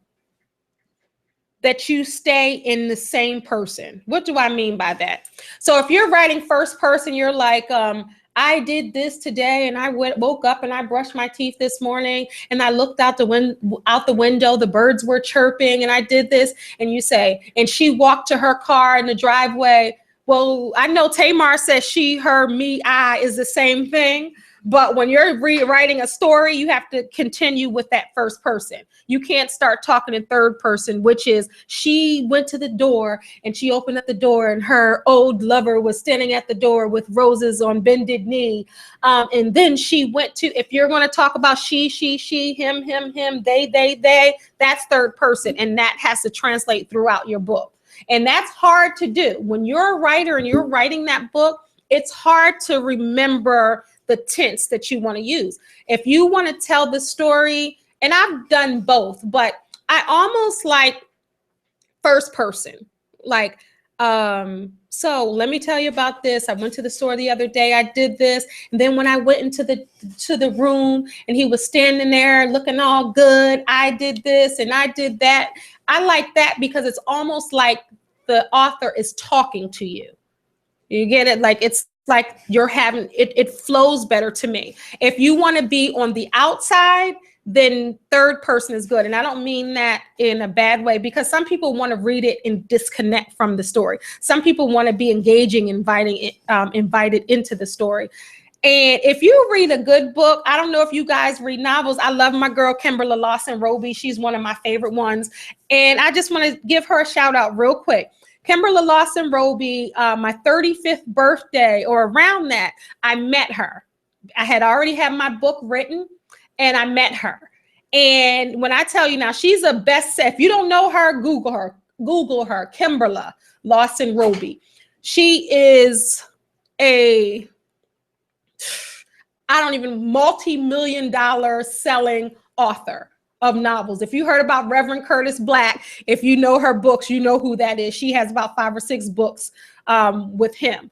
that you stay in the same person. What do I mean by that? So if you're writing first person, you're like, I did this today, and I woke up and I brushed my teeth this morning, and I looked out the window, the birds were chirping, and I did this. And you say, and she walked to her car in the driveway. Well, I know Tamar says she, her, me, I is the same thing. But when you're rewriting a story, you have to continue with that first person. You can't start talking in third person, which is, she went to the door and she opened up the door and her old lover was standing at the door with roses on bended knee. And then she went to, if you're going to talk about she, him, they, that's third person. And that has to translate throughout your book. And that's hard to do. When you're a writer and you're writing that book, it's hard to remember the tense that you want to use. If you want to tell the story, and I've done both, but I almost like first person. Like, so let me tell you about this. I went to the store the other day. I did this. And then when I went into the room and he was standing there looking all good, I did this and I did that. I like that because it's almost like the author is talking to you. You get it? Like, it's like you're having it flows better to me. If you want to be on the outside, then third person is good. And I don't mean that in a bad way, because some people want to read it and disconnect from the story. Some people want to be engaging, invited into the story. And if you read a good book, I don't know if you guys read novels. I love my girl, Kendell Lenice. She's one of my favorite ones. And I just want to give her a shout out real quick. Kendell Lenice, my 35th birthday or around that, I met her. I had already had my book written and I met her. And when I tell you now, she's a bestseller. If you don't know her, Google her. Google her, Kendell Lenice. She is a multi-million-dollar selling author of novels. If you heard about Reverend Curtis Black, if you know her books, you know who that is. She has about 5 or 6 books with him.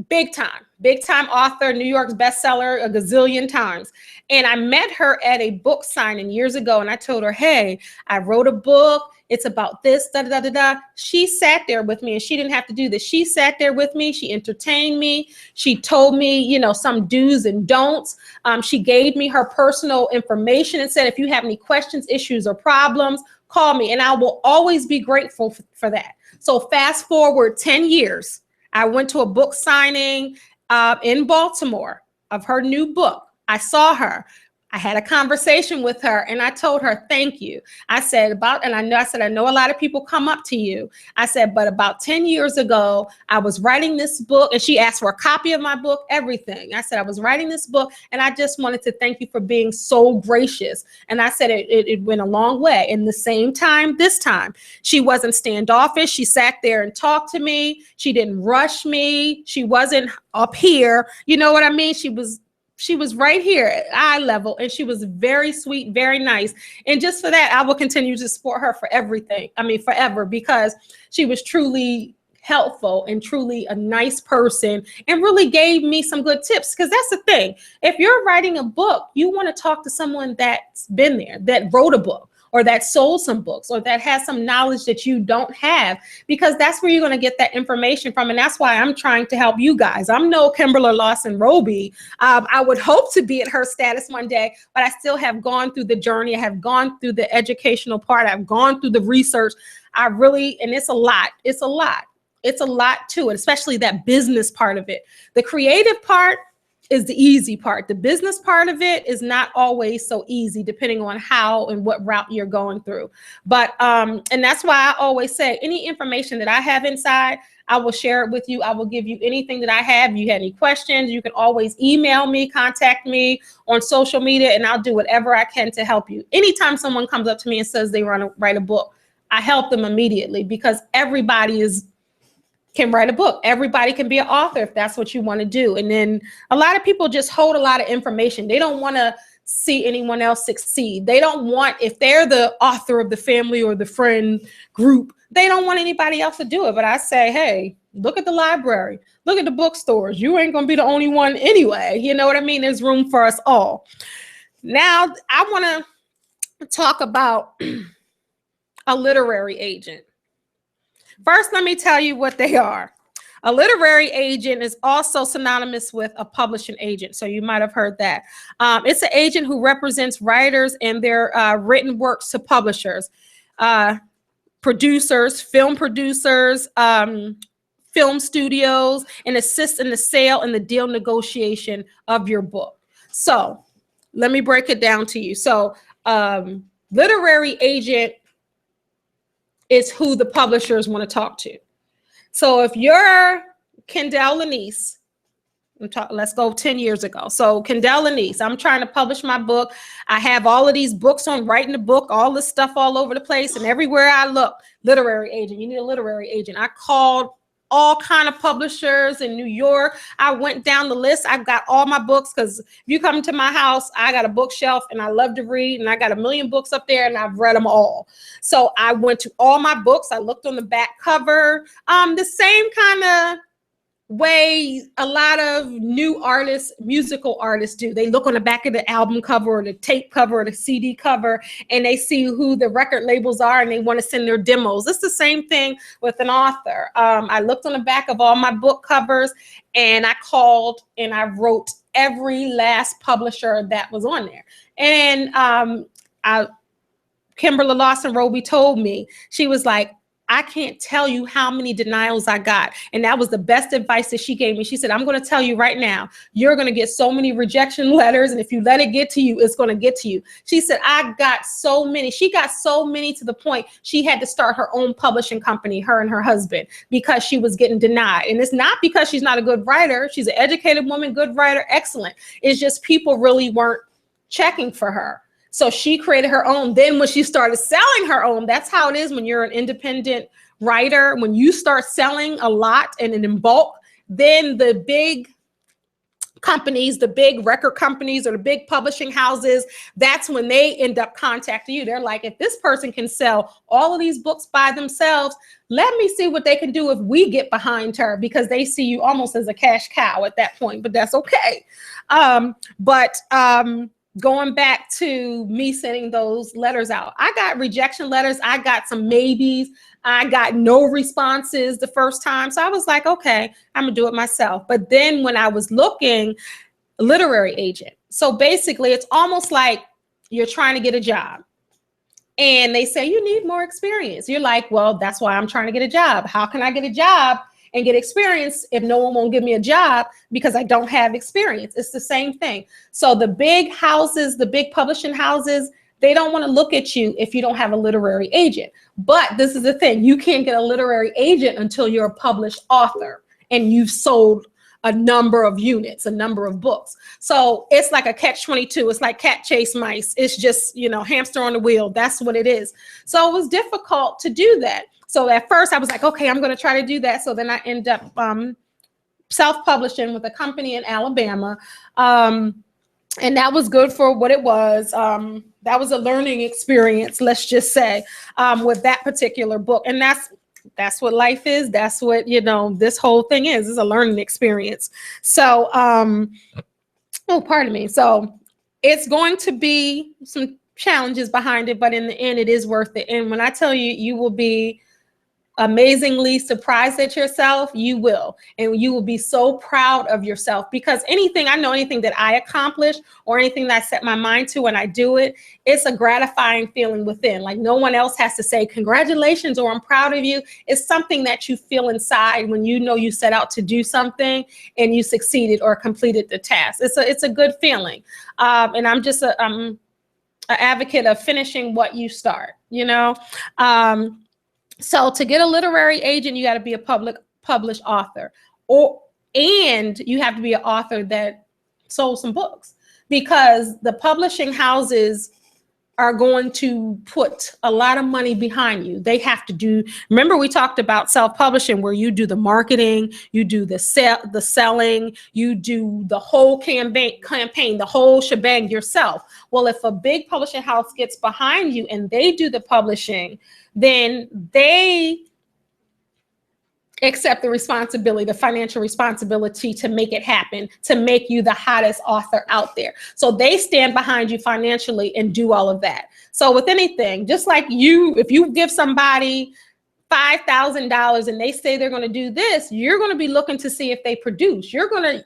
Big time author, New York's bestseller a gazillion times. And I met her at a book signing years ago, and I told her, hey, I wrote a book. It's about this, da, da, da, da. She sat there with me, and she didn't have to do this. She sat there with me. She entertained me. She told me, some do's and don'ts. She gave me her personal information and said, if you have any questions, issues, or problems, call me. And I will always be grateful for that. So fast forward 10 years, I went to a book signing in Baltimore of her new book. I saw her. I had a conversation with her and I told her, thank you. I said, I know a lot of people come up to you. I said, but about 10 years ago, I was writing this book, and she asked for a copy of my book, everything. I said, I was writing this book and I just wanted to thank you for being so gracious. And I said, it went a long way. And the same time, this time, she wasn't standoffish. She sat there and talked to me. She didn't rush me. She wasn't up here. You know what I mean? She was right here at eye level, and she was very sweet, very nice. And just for that, I will continue to support her for everything. Forever, because she was truly helpful and truly a nice person and really gave me some good tips. Because that's the thing. If you're writing a book, you want to talk to someone that's been there, that wrote a book, or that sold some books, or that has some knowledge that you don't have, because that's where you're going to get that information from. And that's why I'm trying to help you guys. I'm no Kendell Lenice. I would hope to be at her status one day, but I still have gone through the journey. I have gone through the educational part. I've gone through the research. And it's a lot. It's a lot to it, especially that business part of it. The creative part is the easy part. The business part of it is not always so easy, depending on how and what route you're going through. But and that's why I always say, any information that I have inside, I will share it with you. I will give you anything that I have. If you have any questions, you can always email me, contact me on social media, and I'll do whatever I can to help you. Anytime someone comes up to me and says they want to write a book, I help them immediately, because everybody can write a book. Everybody can be an author if that's what you want to do. And then a lot of people just hold a lot of information. They don't want to see anyone else succeed. They don't want, if they're the author of the family or the friend group, they don't want anybody else to do it. But I say, hey, look at the library, look at the bookstores. You ain't going to be the only one anyway. You know what I mean? There's room for us all. Now, I want to talk about a literary agent. First, let me tell you what they are. A literary agent is also synonymous with a publishing agent. So you might have heard that. It's an agent who represents writers and their written works to publishers, producers, film studios, and assists in the sale and the deal negotiation of your book. So let me break it down to you. So literary agent is who the publishers want to talk to. So if you're Kendell Lenice, let's go 10 years ago. So Kendell Lenice, I'm trying to publish my book. I have all of these books on writing the book, all this stuff all over the place, and everywhere I look, literary agent, you need a literary agent. I called all kind of publishers in New York. I went down the list. I've got all my books, because if you come to my house, I got a bookshelf and I love to read, and I got a million books up there and I've read them all. So I went to all my books. I looked on the back cover, the same kind of way a lot of new artists, musical artists do. They look on the back of the album cover or the tape cover or the CD cover, and they see who the record labels are and they want to send their demos. It's the same thing with an author. I looked on the back of all my book covers, and I called and I wrote every last publisher that was on there. And Kendell Lenice told me, she was like, I can't tell you how many denials I got. And that was the best advice that she gave me. She said, I'm going to tell you right now, you're going to get so many rejection letters. And if you let it get to you, it's going to get to you. She said, I got so many. She got so many to the point she had to start her own publishing company, her and her husband, because she was getting denied. And it's not because she's not a good writer. She's an educated woman, good writer, excellent. It's just people really weren't checking for her. So she created her own. Then when she started selling her own, that's how it is when you're an independent writer. When you start selling a lot and in bulk, then the big companies, the big record companies or the big publishing houses, that's when they end up contacting you. They're like, if this person can sell all of these books by themselves, let me see what they can do if we get behind her, because they see you almost as a cash cow at that point, but that's okay. Going back to me sending those letters out, I got rejection letters. I got some maybes. I got no responses the first time. So I was like, okay, I'm gonna do it myself. But then when I was looking, literary agent. So basically it's almost like you're trying to get a job and they say you need more experience. You're like, well, that's why I'm trying to get a job. How can I get a job and get experience if no one won't give me a job because I don't have experience? It's the same thing. So the big houses, the big publishing houses, they don't want to look at you if you don't have a literary agent. But this is the thing, you can't get a literary agent until you're a published author and you've sold a number of units, a number of books. So it's like a catch-22. It's like cat chase mice. It's just, hamster on the wheel. That's what it is. So it was difficult to do that. So at first I was like, okay, I'm going to try to do that. So then I end up self-publishing with a company in Alabama. And that was good for what it was. That was a learning experience, let's just say, with that particular book. And that's what life is. That's what, this whole thing is a learning experience. So, pardon me. So it's going to be some challenges behind it, but in the end, it is worth it. And when I tell you, you will be amazingly surprised at yourself, you will. And you will be so proud of yourself, because anything that I accomplish or anything that I set my mind to and I do it, it's a gratifying feeling within. Like no one else has to say congratulations or I'm proud of you. It's something that you feel inside when you set out to do something and you succeeded or completed the task. It's a good feeling. And I'm just an advocate of finishing what you start, So to get a literary agent, you got to be a published author, and you have to be an author that sold some books, because the publishing houses are going to put a lot of money behind you. They have to remember we talked about self-publishing, where you do the marketing, you do the selling, you do the whole campaign, the whole shebang yourself. Well, if a big publishing house gets behind you and they do the publishing, then they accept the responsibility, the financial responsibility to make it happen, to make you the hottest author out there. So they stand behind you financially and do all of that. So with anything, just like if you give somebody $5,000 and they say they're going to do this, you're going to be looking to see if they produce. You're going to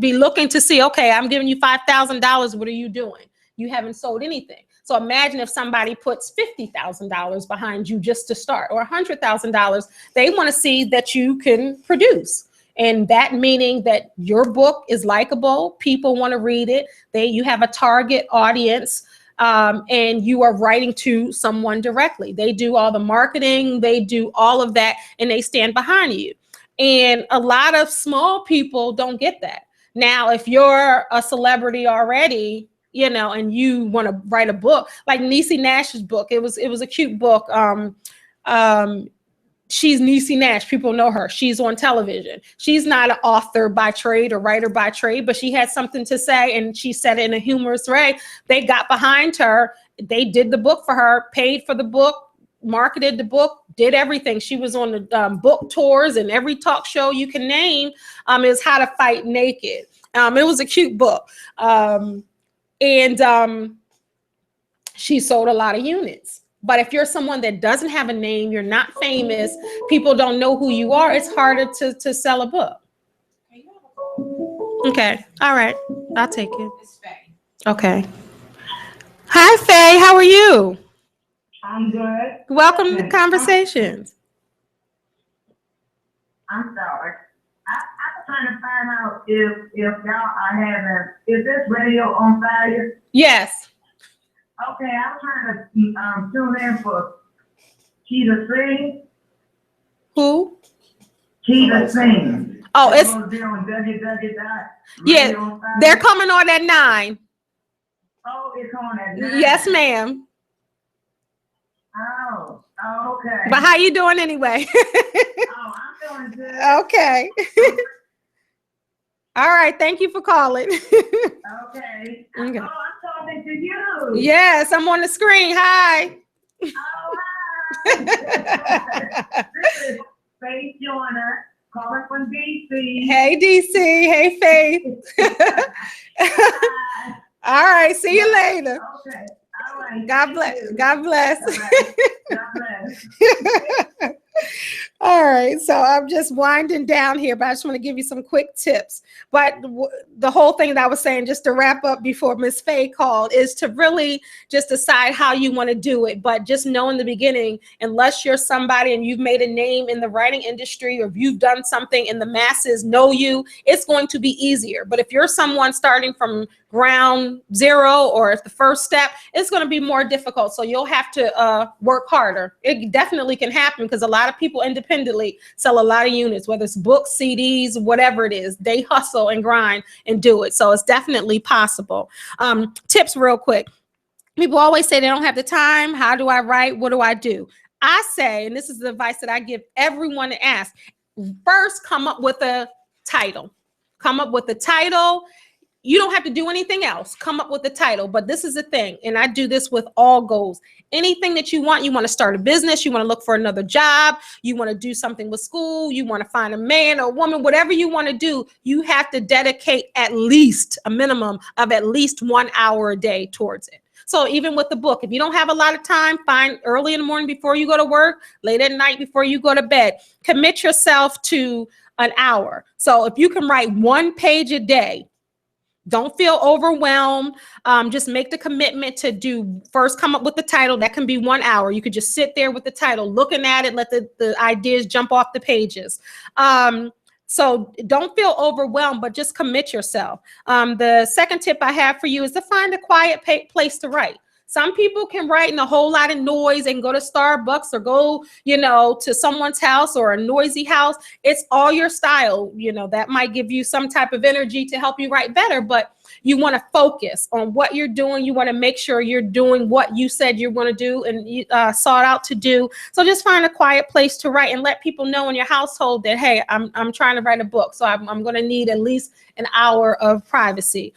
be looking to see, okay, I'm giving you $5,000. What are you doing? You haven't sold anything. So imagine if somebody puts $50,000 behind you just to start, or $100,000. They want to see that you can produce. And that meaning that your book is likable, people want to read it, you have a target audience, and you are writing to someone directly. They do all the marketing, they do all of that, and they stand behind you. And a lot of small people don't get that. Now, if you're a celebrity already, and you want to write a book like Niecy Nash's book, it was a cute book. She's Niecy Nash. People know her. She's on television. She's not an author by trade or writer by trade, but she had something to say, and she said it in a humorous way. They got behind her. They did the book for her, paid for the book, marketed the book, did everything. She was on the book tours and every talk show you can name. Is How to Fight Naked. It was a cute book. And she sold a lot of units. But if you're someone that doesn't have a name, you're not famous, people don't know who you are, it's harder to sell a book. Okay. All right. I'll take it. Okay. Hi, Faye. How are you? I'm good. Welcome to Conversations. I'm sorry. I was trying to find out if y'all are having, is this radio on fire? Yes. Okay, I was trying to tune in for Keita Sing. Who? Keita Sing. Oh, it's Yeah, they're coming on at 9. Oh, it's on at 9. Yes, ma'am. Oh, okay. But how you doing anyway? Oh, I'm doing good. Okay. All right. Thank you for calling. Okay. Okay. Oh, I'm talking to you. Yes, I'm on the screen. Hi. Oh, hi. This is Faith Joyner calling from DC. Hey, DC. Hey, Faith. Hi. All right. See you later. Okay. All right. God bless. God bless. All right. God bless. All right, so I'm just winding down here, but I just want to give you some quick tips. But the whole thing that I was saying, just to wrap up before Miss Faye called, is to really just decide how you want to do it. But just know in the beginning, unless you're somebody and you've made a name in the writing industry, or if you've done something and the masses know you, it's going to be easier. But if you're someone starting from ground zero, or if the first step, it's going to be more difficult. So you'll have to work harder. It definitely can happen because a lot of people independently sell a lot of units, whether it's books, CDs, whatever it is. They hustle and grind and do it. So it's definitely possible. Tips real quick. People always say they don't have the time. How do I write? What do I do? I say, and this is the advice that I give everyone to ask, first come up with a title. Come up with a title. You don't have to do anything else. Come up with the title. But this is the thing, and I do this with all goals. Anything that you want to start a business, you want to look for another job, you want to do something with school, you want to find a man or woman, whatever you want to do, you have to dedicate at least a minimum of at least 1 hour a day towards it. So even with the book, if you don't have a lot of time, find early in the morning before you go to work, late at night before you go to bed. Commit yourself to an hour. So if you can write 1 page a day, don't feel overwhelmed. Just make the commitment to first come up with the title. That can be 1 hour. You could just sit there with the title, looking at it, let the ideas jump off the pages. So don't feel overwhelmed, but just commit yourself. The second tip I have for you is to find a quiet place to write. Some people can write in a whole lot of noise and go to Starbucks or go, to someone's house or a noisy house. It's all your style. That might give you some type of energy to help you write better, but you want to focus on what you're doing. You want to make sure you're doing what you said you're going to do and you sought out to do. So just find a quiet place to write and let people know in your household that, hey, I'm trying to write a book. So I'm going to need at least an hour of privacy.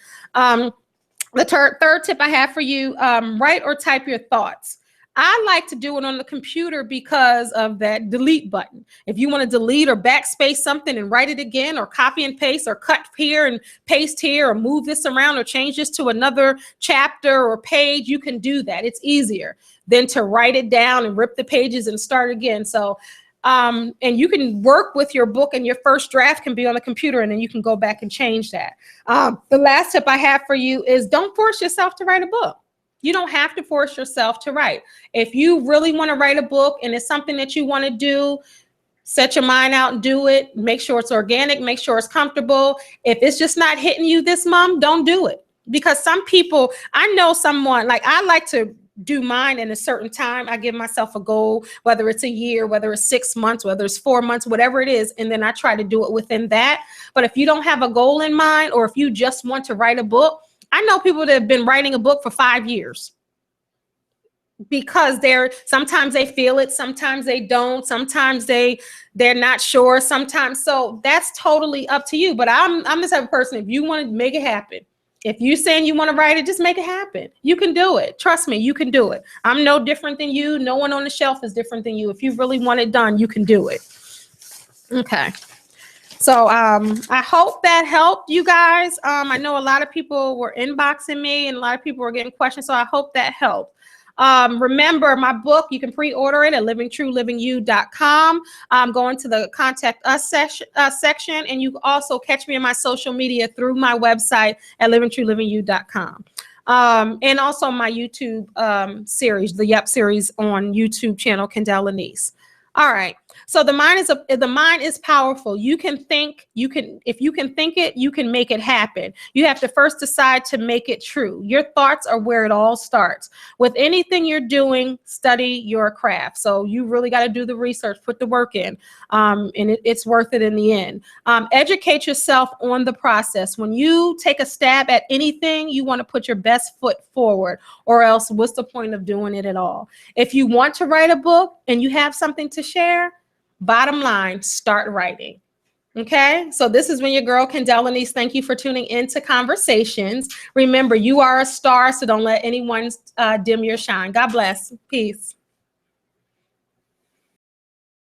The third tip I have for you, write or type your thoughts. I like to do it on the computer because of that delete button. If you want to delete or backspace something and write it again, or copy and paste, or cut here and paste here, or move this around, or change this to another chapter or page, you can do that. It's easier than to write it down and rip the pages and start again. So and you can work with your book, and your first draft can be on the computer, and then you can go back and change that. The last tip I have for you is don't force yourself to write a book. You don't have to force yourself to write. If you really want to write a book and it's something that you want to do, set your mind out and do it. Make sure it's organic, make sure it's comfortable. If it's just not hitting you this month, don't do it. Because some people, I know someone, like I like to do mine in a certain time. I give myself a goal, whether it's a year, whether it's 6 months, whether it's 4 months, whatever it is. And then I try to do it within that. But if you don't have a goal in mind, or if you just want to write a book, I know people that have been writing a book for 5 years because sometimes they feel it, sometimes they don't, sometimes they're not sure, sometimes. So that's totally up to you. But I'm the type of person, if you want to make it happen, if you're saying you want to write it, just make it happen. You can do it. Trust me, you can do it. I'm no different than you. No one on the shelf is different than you. If you really want it done, you can do it. Okay. So I hope that helped you guys. I know a lot of people were inboxing me and a lot of people were getting questions. So I hope that helped. Remember my book, you can pre-order it at livingtruelivingyou.com. Go into the contact us section, and you can also catch me on my social media through my website at livingtruelivingyou.com. And also my YouTube series, the Yup series on YouTube channel, Kendell Lenice. All right. So the mind is powerful. You can think, if you can think it, you can make it happen. You have to first decide to make it true. Your thoughts are where it all starts. With anything you're doing, study your craft. So you really got to do the research, put the work in, and it's worth it in the end. Educate yourself on the process. When you take a stab at anything, you want to put your best foot forward, or else what's the point of doing it at all? If you want to write a book and you have something to share, bottom line, start writing. Okay, so this is when your girl Kendell Lenice. Thank you for tuning into Conversations. Remember, you are a star, so don't let anyone dim your shine. God bless. Peace.